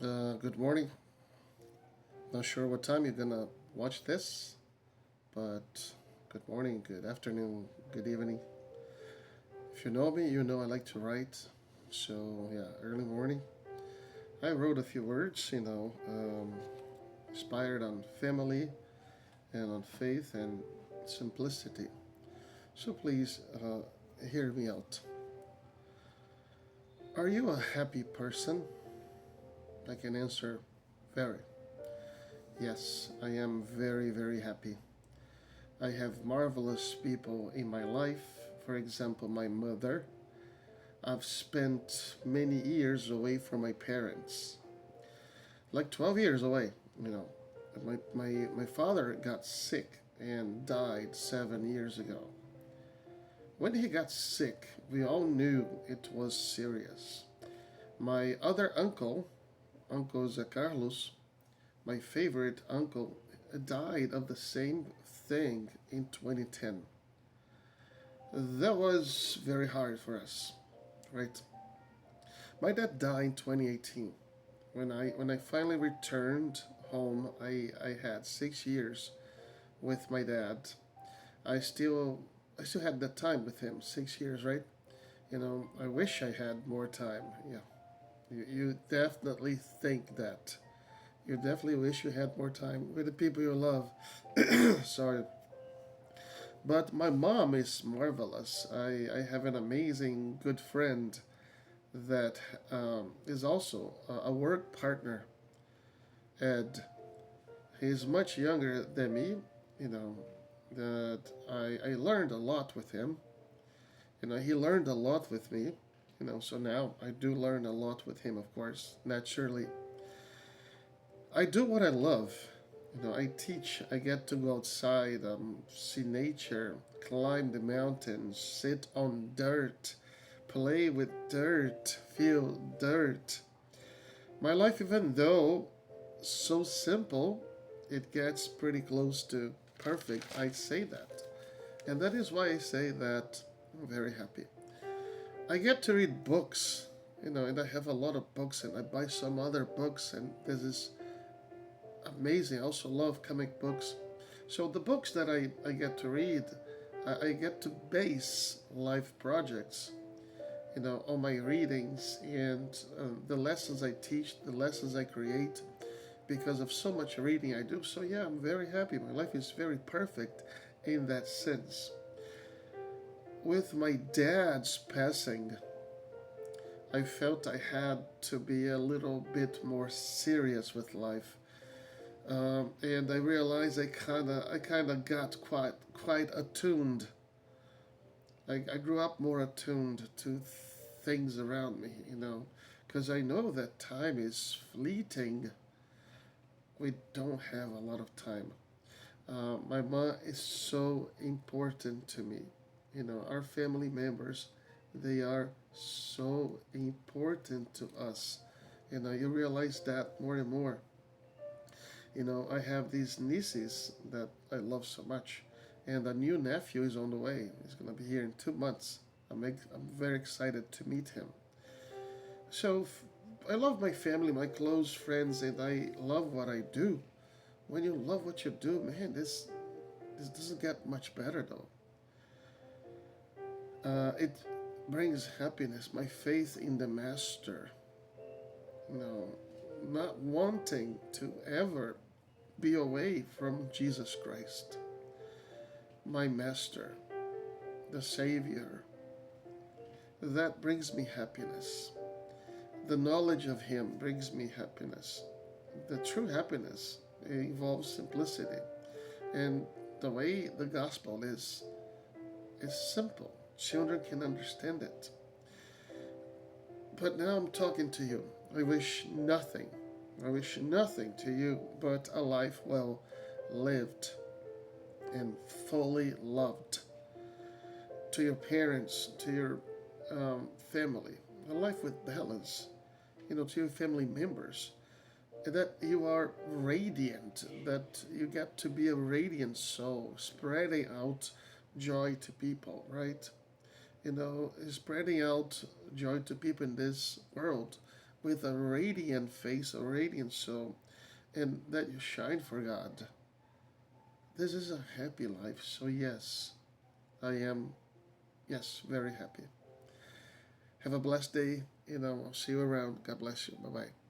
Good morning. Not sure what time you're gonna watch this, but good morning, good afternoon, good evening. If you know me, you know I like to write. So, yeah, early morning. I wrote a few words, inspired on family and on faith and simplicity. So, please hear me out. Are you a happy person? I can answer very. Yes, I am very, very happy. I have marvelous people in my life. For example, my mother. I've spent many years away from my parents, like 12 years away. You know, my father got sick and died 7 years ago. When he got sick, we all knew it was serious. My other uncle, Uncle Zé Carlos, my favorite uncle, died of the same thing in 2010. That was very hard for us, right? My dad died in 2018. When I finally returned home, I had 6 years with my dad. I still I still had that time with him, 6 years, right? I wish I had more time. Yeah, you definitely think that. You definitely wish you had more time with the people you love. Sorry, but my mom is marvelous. I have an amazing good friend that is also a work partner. Ed, he's much younger than me. You know that I learned a lot with him. He learned a lot with me. So now I do learn a lot with him, of course, naturally. I do what I love. I teach. I get to go outside, see nature, climb the mountains, sit on dirt, play with dirt, feel dirt. My life, even though so simple, it gets pretty close to perfect. I say that. And that is why I say that I'm very happy. I get to read books, and I have a lot of books, and I buy some other books, and this is amazing. I also love comic books. So the books that I get to read, I get to base life projects, on my readings and the lessons I teach, the lessons I create because of so much reading I do. So yeah, I'm very happy. My life is very perfect in that sense. With my dad's passing, I felt I had to be a little bit more serious with life. And I realized I kind of got quite attuned. I grew up more attuned to things around me, because I know that time is fleeting. We don't have a lot of time. My mom is so important to me. Our family members, they are so important to us. You realize that more and more. I have these nieces that I love so much, and a new nephew is on the way. He's gonna be here in 2 months. I'm very excited to meet him. So I love my family, my close friends, and I love what I do. When you love what you do, man, this doesn't get much better though. It brings happiness, my faith in the Master. You know, not wanting to ever be away from Jesus Christ, my Master, the Savior. That brings me happiness. The knowledge of Him brings me happiness. The true happiness involves simplicity. And the way the gospel is simple. Children can understand it. But now I'm talking to you. I wish nothing. I wish nothing to you but a life well lived and fully loved. To your parents, to your family, a life with balance, to your family members, that you are radiant, that you get to be a radiant soul, spreading out joy to people, right? Spreading out joy to people in this world. with a radiant face, a radiant soul, and that you shine for God. This is a happy life. So, yes, I am, yes, very happy. Have a blessed day. I'll see you around. God bless you. Bye bye.